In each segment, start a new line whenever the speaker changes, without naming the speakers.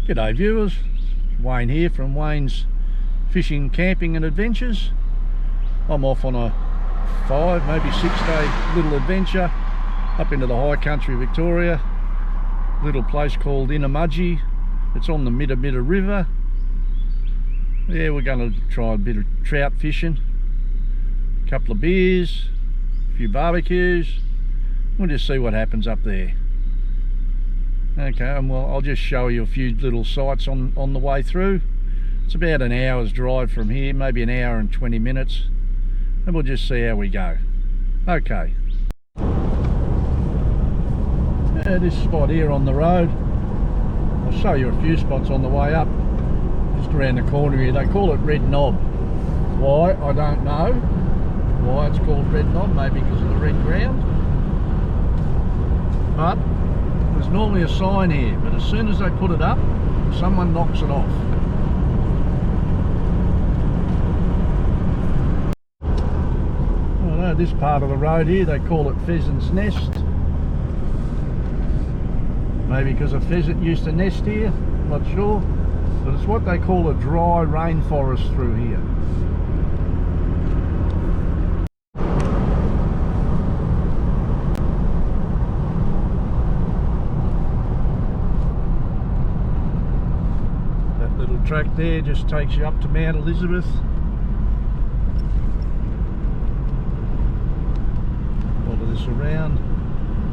G'day viewers, Wayne here from Wayne's Fishing, Camping and Adventures. I'm off on a 5, maybe 6 day little adventure up into the high country Victoria. Little place called Hinnomunjie. It's on the Midda River. Yeah, we're going to try a bit of trout fishing, a couple of beers, a few barbecues. We'll just see what happens up there. Okay, and well, I'll just show you a few little sights on the way through. It's about an hour's drive from here, maybe an hour and 20 minutes, and we'll just see how we go. Okay. This spot here on the road, I'll show you a few spots on the way up, just around the corner here. They call it Red Knob. Why, I don't know why it's called Red Knob, maybe because of the red ground, but there's normally a sign here, but as soon as they put it up, someone knocks it off. Oh, this part of the road here, they call it Pheasant's Nest. Maybe because a pheasant used to nest here, not sure. But it's what they call a dry rainforest through here. Track there just takes you up to Mount Elizabeth. All of this around.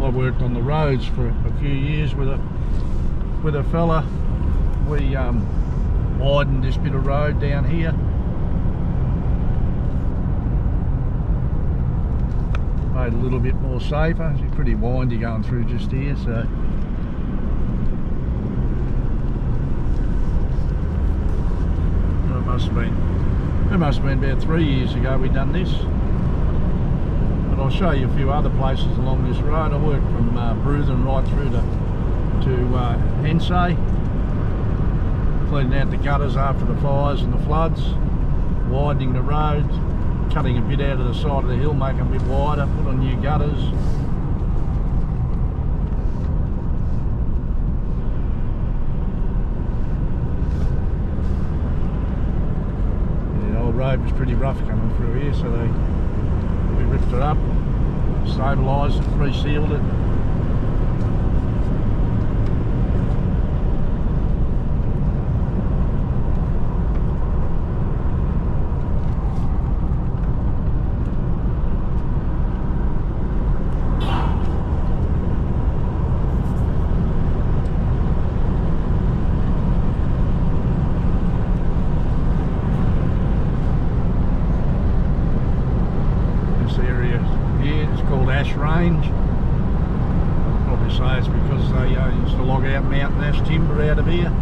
I worked on the roads for a few years with a fella. We widened this bit of road down here. Made it a little bit more safer. It's pretty windy going through just here, so. It must have been about 3 years ago we done this, but I'll show you a few other places along this road. I worked from Bruthen right through to Hinnomunjie, cleaning out the gutters after the fires and the floods, widening the road, cutting a bit out of the side of the hill, making it a bit wider, put on new gutters. Road was pretty rough coming through here, so we ripped it up, stabilised it, resealed it. Range. I'd probably say it's because they used to log out mountain ash timber out of here.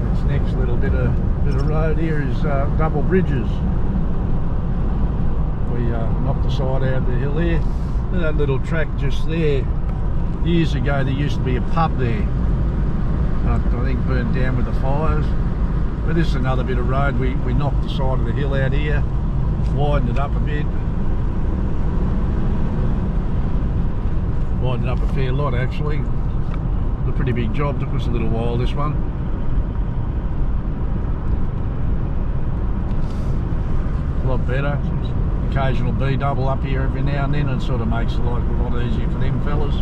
This next little bit of road here is double bridges. We knocked the side out of the hill here. And that little track just there. Years ago there used to be a pub there. I think burned down with the fires. But this is another bit of road. We knocked the side of the hill out here, widened it up a bit. Widened up a fair lot actually. It's a pretty big job, took us a little while this one. A lot better. Occasional B-double up here every now and then, and sort of makes life a lot easier for them fellas.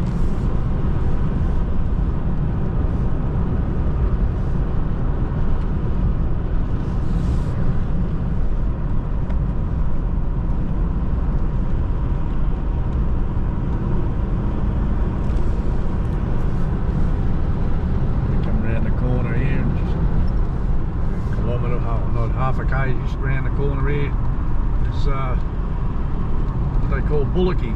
Half a k just around the corner here. It's what they call Bullocky.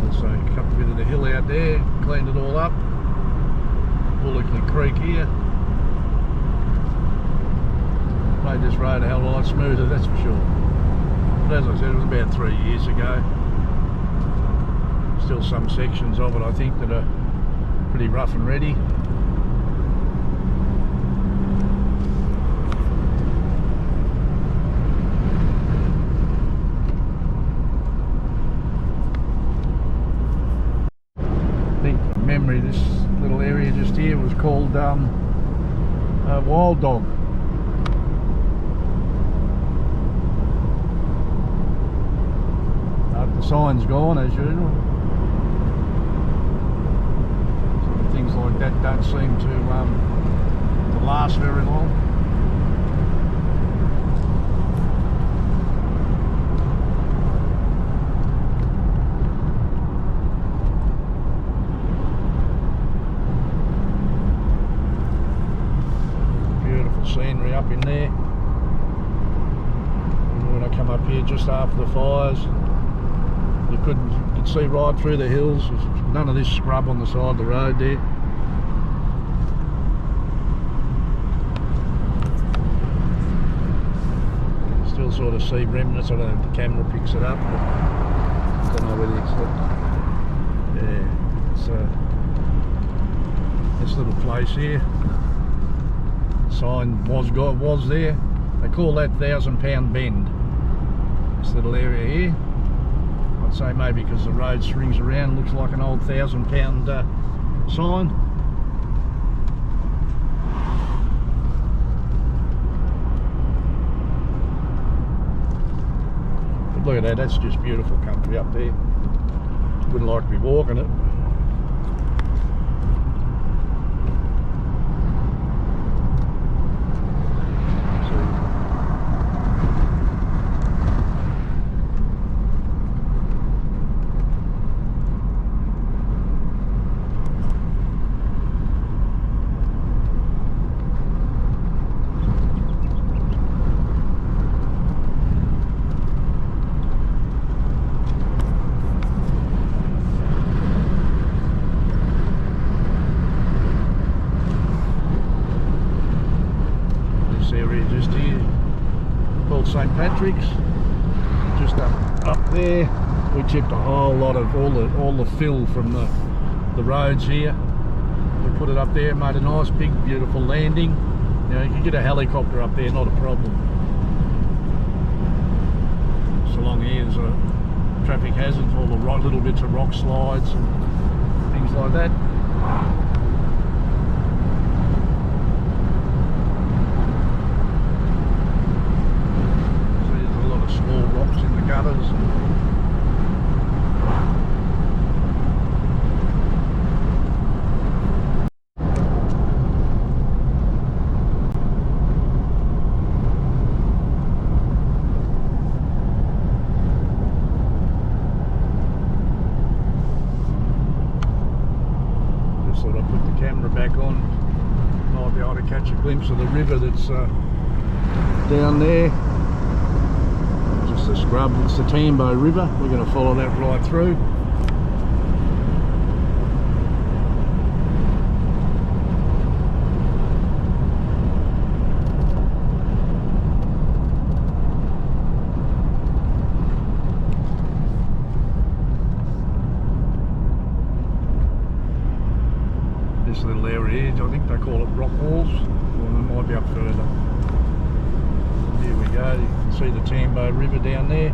Also cut a bit of the hill out there, cleaned it all up. Bullocky Creek here. Made this road a hell of a lot smoother, that's for sure. But as I said, it was about 3 years ago. Still some sections of it I think that are pretty rough and ready. scenery. This little area just here was called Wild Dog. The sign's gone as usual. So things like that don't seem to last very long. Beautiful scenery up in there. And when I come up here just after the fires, you could see right through the hills. There's none of this scrub on the side of the road there. Still sort of see remnants. I don't know if the camera picks it up, but I don't know whether it's this little place here. Sign was there. They call that 1,000 Pound Bend. This little area here. I'd say maybe because the road swings around, looks like an old 1,000 pound sign. But look at that, that's just beautiful country up there. Wouldn't like to be walking it. Area just here called St. Patrick's, just up there. We chipped a whole lot of all the fill from the roads here. We put it up there, made a nice big beautiful landing. You know, you can get a helicopter up there, not a problem. So long here there's a traffic hazards, all the little bits of rock slides and things like that. Gutters. Just thought I'd put the camera back on. Might be able to catch a glimpse of the river that's down there. The scrub, it's the Tambo River. We're going to follow that right through. This little area here, I think they call it rock walls, or it might be up further. Here we go, you can see the Tambo River down there.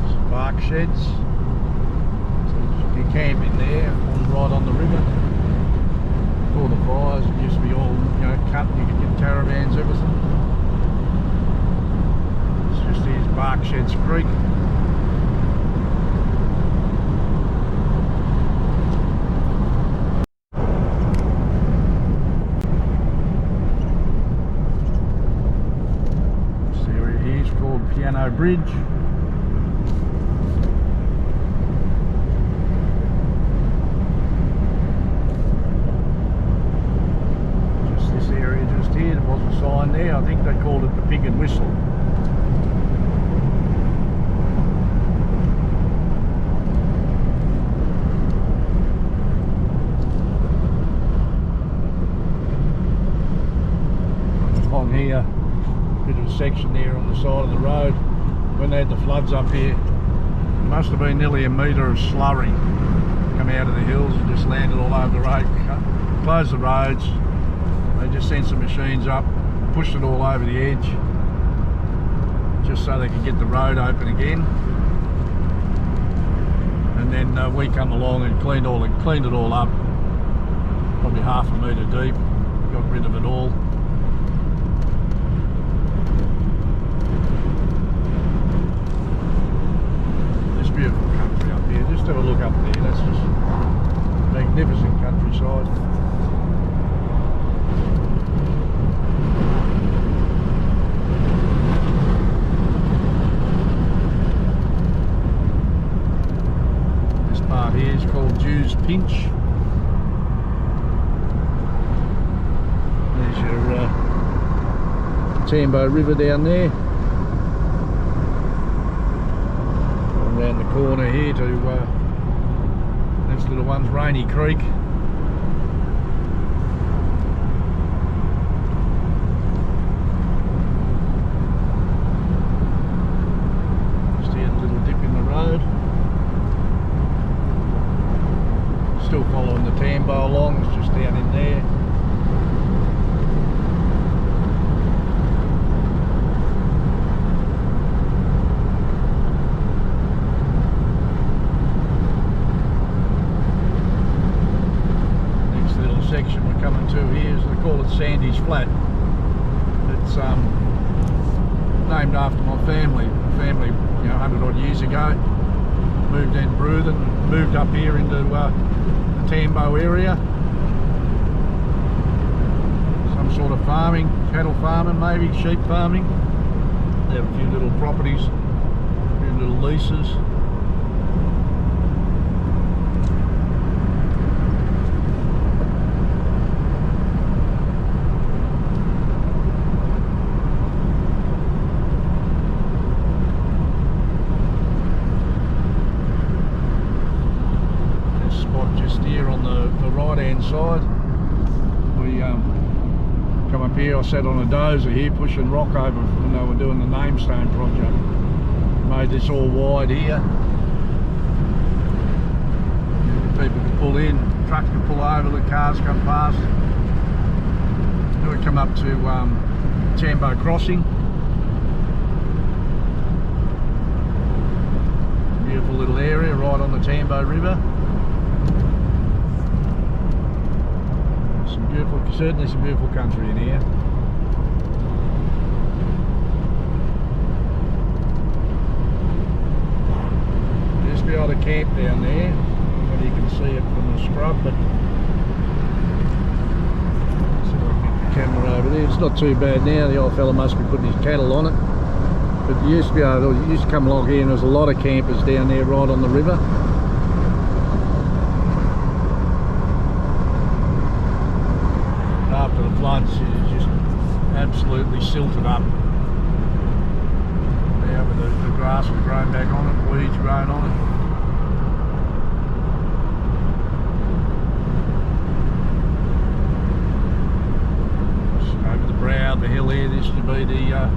Some bark sheds. So you should be camping there, right on the river. All the fires, it used to be all, you know, cut, you could get caravans, everything. It's just here's Bark Sheds Creek. Piano Bridge. Just this area just here, there was a sign there. I think they called it the Pig and Whistle. Along here, bit of a section there on the side of the road. When they had the floods up here, it must have been nearly a metre of slurry come out of the hills and just landed all over the road. Closed the roads, they just sent some machines up, pushed it all over the edge. just so they could get the road open again. And then we come along and cleaned it all up, probably half a metre deep, got rid of it all. This beautiful country up here, just have a look up there, that's just magnificent countryside. Here is called Jew's Pinch. There's your Tambo River down there. Around the corner here to this little one's Rainy Creek. Just here a little dip in the road. Still following the Tambo along, it's just down in there. Next little section we're coming to here is, they call it Sandy's Flat. It's named after my family. Family, you know, 100 odd years ago, moved in Bruthen, moved up here into Tambo area, some sort of farming, cattle farming maybe, sheep farming. They have a few little properties, a few little leases. Side. We come up here, I sat on a dozer here pushing rock over when they were doing the Namestone project. Made this all wide here. People can pull in, trucks can pull over, the cars come past. Then we come up to Tambo Crossing. Beautiful little area right on the Tambo River. Certainly some beautiful country in here. Just be able to camp down there, whether you can see it from the scrub, but see if I can get the camera over there. It's not too bad now, the old fella must be putting his cattle on it. But you used to come along here and there was a lot of campers down there right on the river. After the floods, it's just absolutely silted up. Now with the grass has grown back on it, weeds grown on it. Just over the brow of the hill here, this should be the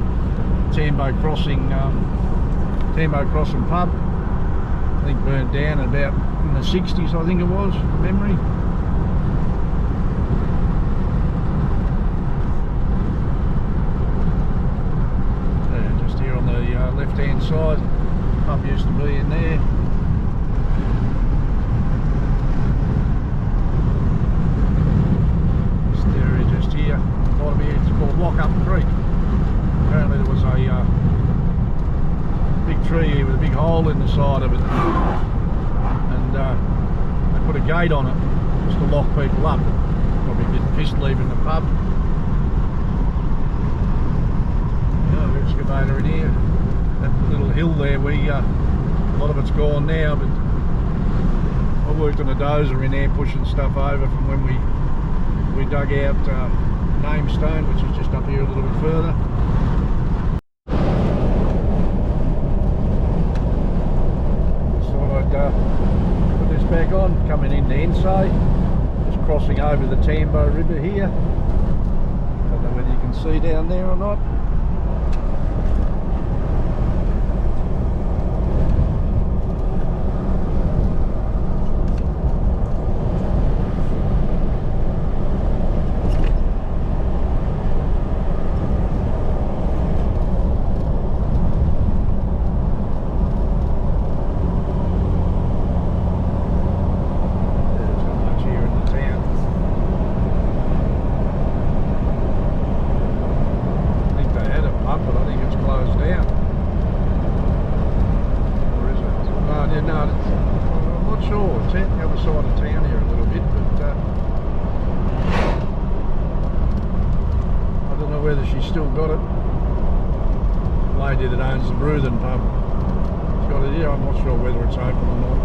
Tambo Crossing pub. I think burnt down about in the 60s, I think it was, from memory. Left hand side, pub used to be in there. This area just here, bottom here, it's called Lockup Creek. Apparently there was a big tree here with a big hole in the side of it, and they put a gate on it just to lock people up. Probably getting pissed leaving the pub. Excavator in here. That little hill there, a lot of it's gone now, but I worked on a dozer in there pushing stuff over from when we dug out Namestone, which is just up here a little bit further. Just thought I'd put this back on, coming into Insay, just crossing over the Tambo River here. Don't know whether you can see down there or not. whether she's still got it. The lady that owns the Bruthen pub, she's got it here. I'm not sure whether it's open or not.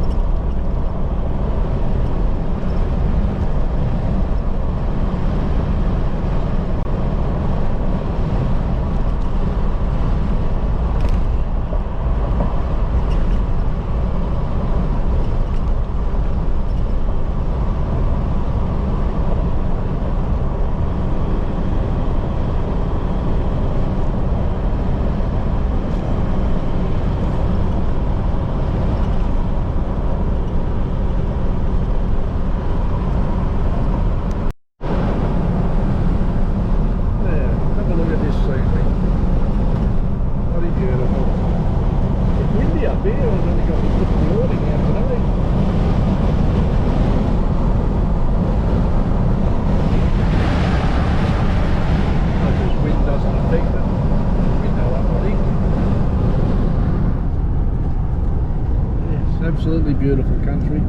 Absolutely beautiful country.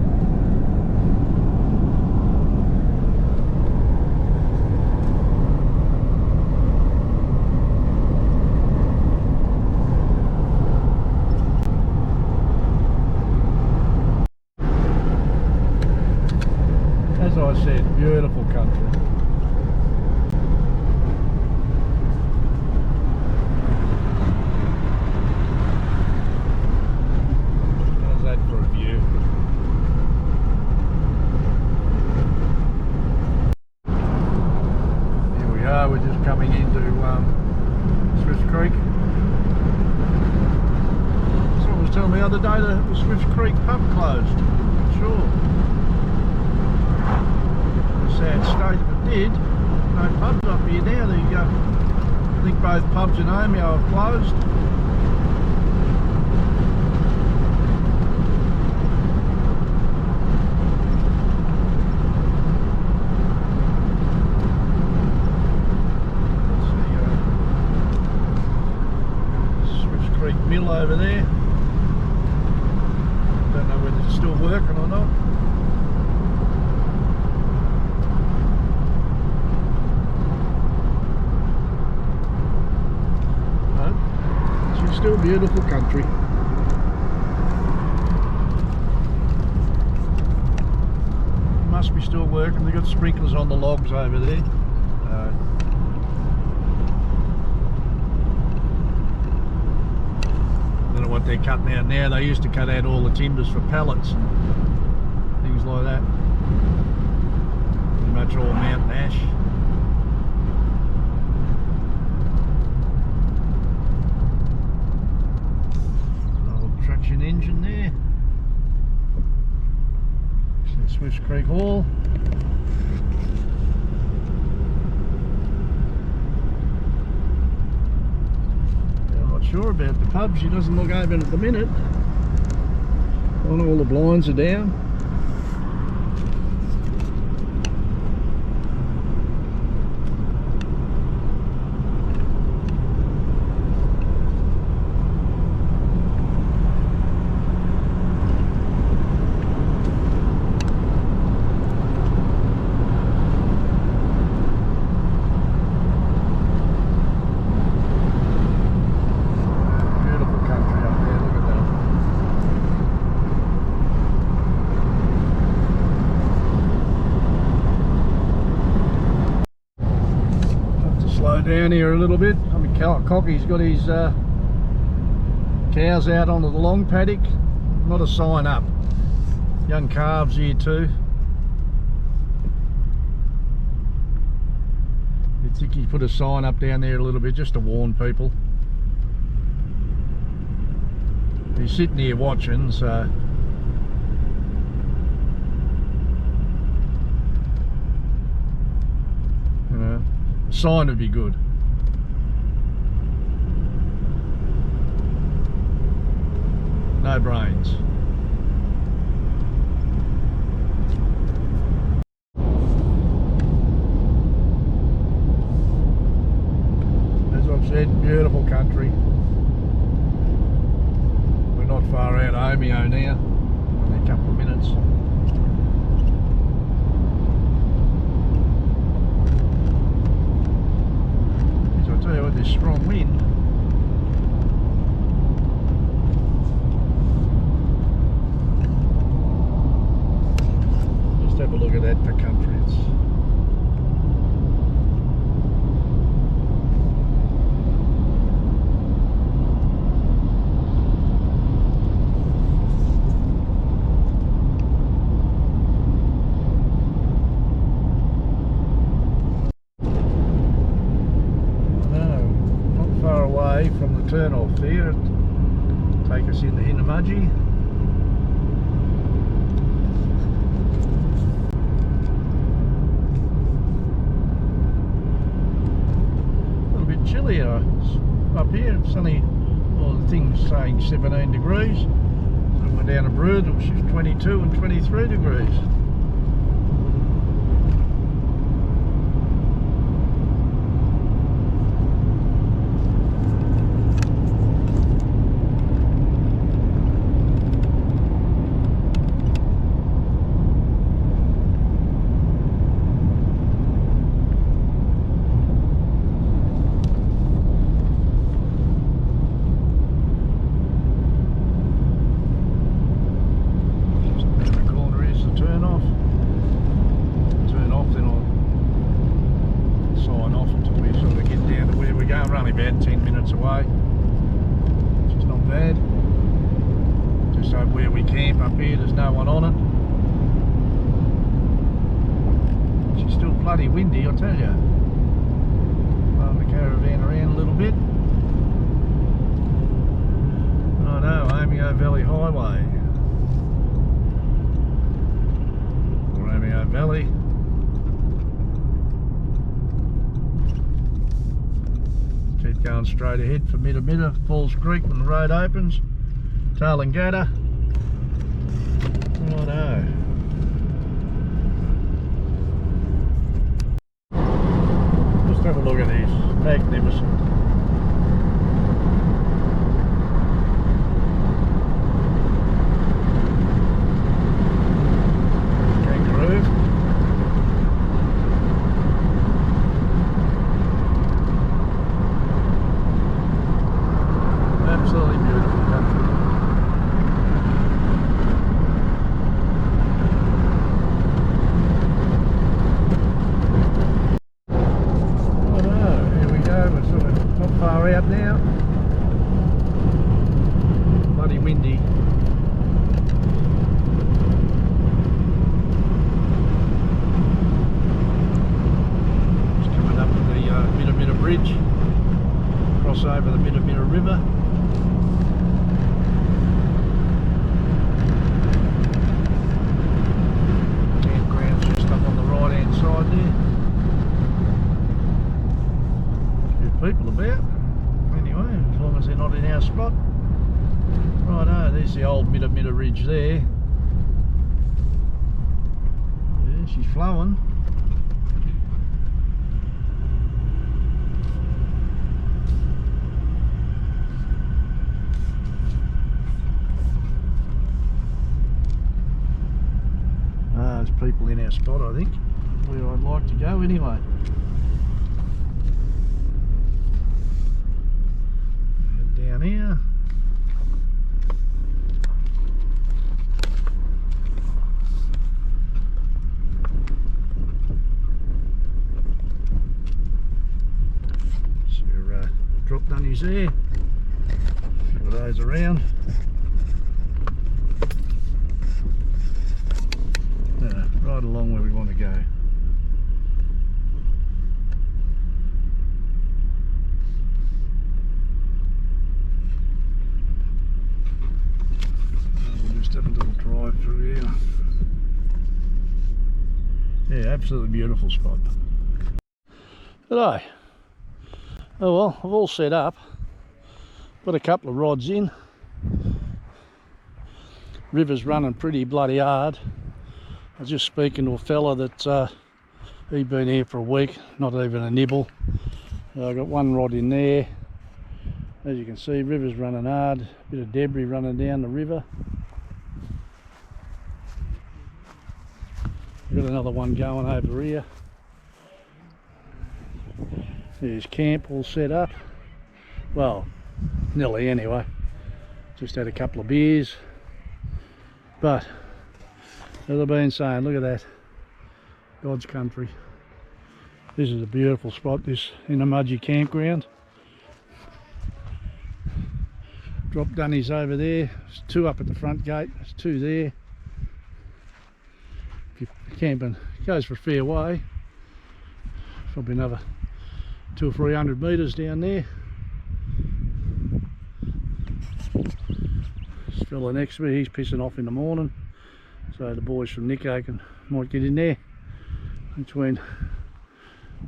As I said, beautiful country. We're just coming into Swift Creek. Someone was telling me the other day that the Swift Creek pub closed. Not sure. A sad state if it did. No pubs up here now. I think both pubs in Omeo have closed. Mill over there. Don't know whether it's still working or not. No, it's still a beautiful country. Must be still working. They've got sprinklers on the logs over there. What they're cutting out now. They used to cut out all the timbers for pallets and things like that. Pretty much all mountain ash. Old traction engine there. Swift Creek Hall. Sure about the pub. She doesn't look open at the minute. All the blinds are down. Down here a little bit. I mean, Cocky's got his cows out onto the long paddock. Not a sign up. Young calves here too. I think he put a sign up down there a little bit just to warn people. He's sitting here watching, so you know, sign would be good. No brains. As I've said, beautiful country. We're not far out of Omeo now, only a couple of minutes. this strong wind. Just have a look at that for country. It's from the turn off there, take us into Hinnomunjie. A little bit chillier up here. It's only, well, the thing's saying 17 degrees. So we're down to Brood, which is 22 and 23 degrees. About 10 minutes away, which is not bad. Just over where we camp up here, there's no one on it. It's still bloody windy, I'll tell you. The caravan around a little bit. I know, Hinnomunjie Valley Highway. Or Hinnomunjie Valley. Keep going straight ahead for Hinnomunjie, Falls Creek when the road opens. Tarlingata. Righto. Just have a look at these. Magnificent. Absolutely beautiful country. Oh no, here we go, we're sort of not far out now. Bloody windy. Just coming up to the Hinnomunjie Bridge, cross over the Hinnomunjie River. Side there. Few people about. Anyway, as long as they're not in our spot. Righto, there's the old Hinnomunjie Ridge there. Yeah, she's flowing. There's people in our spot, I think. Where I'd like to go anyway. Head down here. So drop dunnies there. A few of those around. Right along where we want to go. We'll just have a little drive through here. Yeah, absolutely beautiful spot. G'day. Oh well, I've all set up. Put a couple of rods in. River's running pretty bloody hard. I was just speaking to a fella that he'd been here for a week, not even a nibble. I got one rod in there. As you can see, river's running hard. Bit of debris running down the river. Got another one going over here. There's camp all set up. Well, nearly anyway. Just had a couple of beers. But, as I've been saying, look at that. God's country. This is a beautiful spot, this Hinnomunjie campground. Drop dunnies over there. There's 2 up at the front gate. There's 2 there. If you're camping, it goes for a fair way. Probably another 200 or 300 metres down there. This fella next to me, he's pissing off in the morning. So the boys from Nico might get in there. Between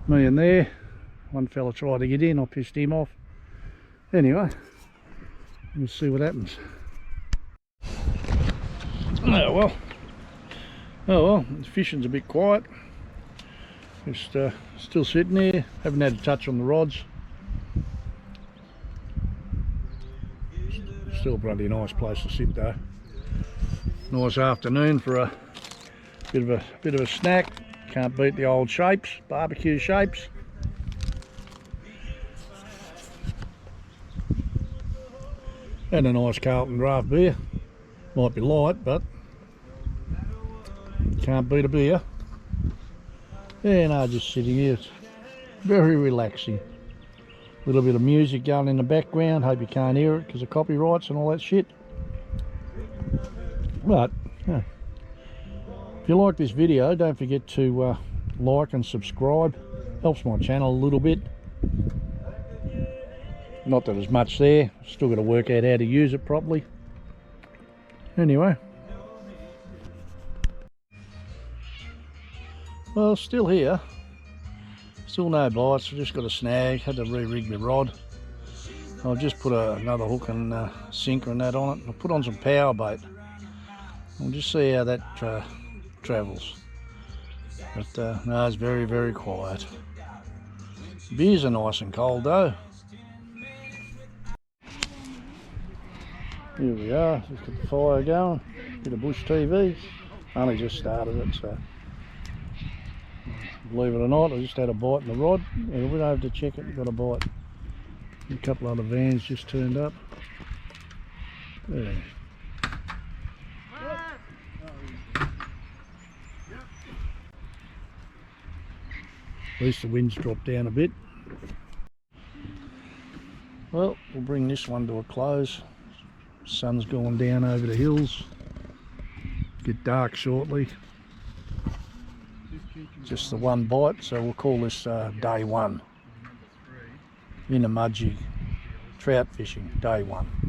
me and there, one fella tried to get in, I pissed him off. Anyway, we'll see what happens. Oh well, the fishing's a bit quiet. Just still sitting there, haven't had a touch on the rods. Still a bloody nice place to sit though. Nice afternoon for a bit of a snack. Can't beat the old shapes, barbecue shapes. And a nice Carlton draft beer. Might be light, but can't beat a beer. Yeah, no, just sitting here. It's very relaxing. A little bit of music going in the background. Hope you can't hear it because of copyrights and all that shit. But yeah. If you like this video, don't forget to like and subscribe. Helps my channel a little bit. Not that there's much there. Still got to work out how to use it properly. Anyway. Well, still here. Still no bites. I just got a snag. Had to re-rig my rod. I'll just put another hook and sinker and that on it. I'll put on some power bait. We'll just see how that travels. But no, it's very, very quiet. Beers are nice and cold though. Here we are, just got the fire going. Bit of bush TV. Only just started it, so believe it or not, I just had a bite in the rod. Yeah, we went over to check it, got a bite. A couple other vans just turned up. Yeah. At least the wind's dropped down a bit. Well, we'll bring this one to a close. Sun's going down over the hills. Get dark shortly. Just the one bite, so we'll call this day 1. Hinnomunjie trout fishing, day 1.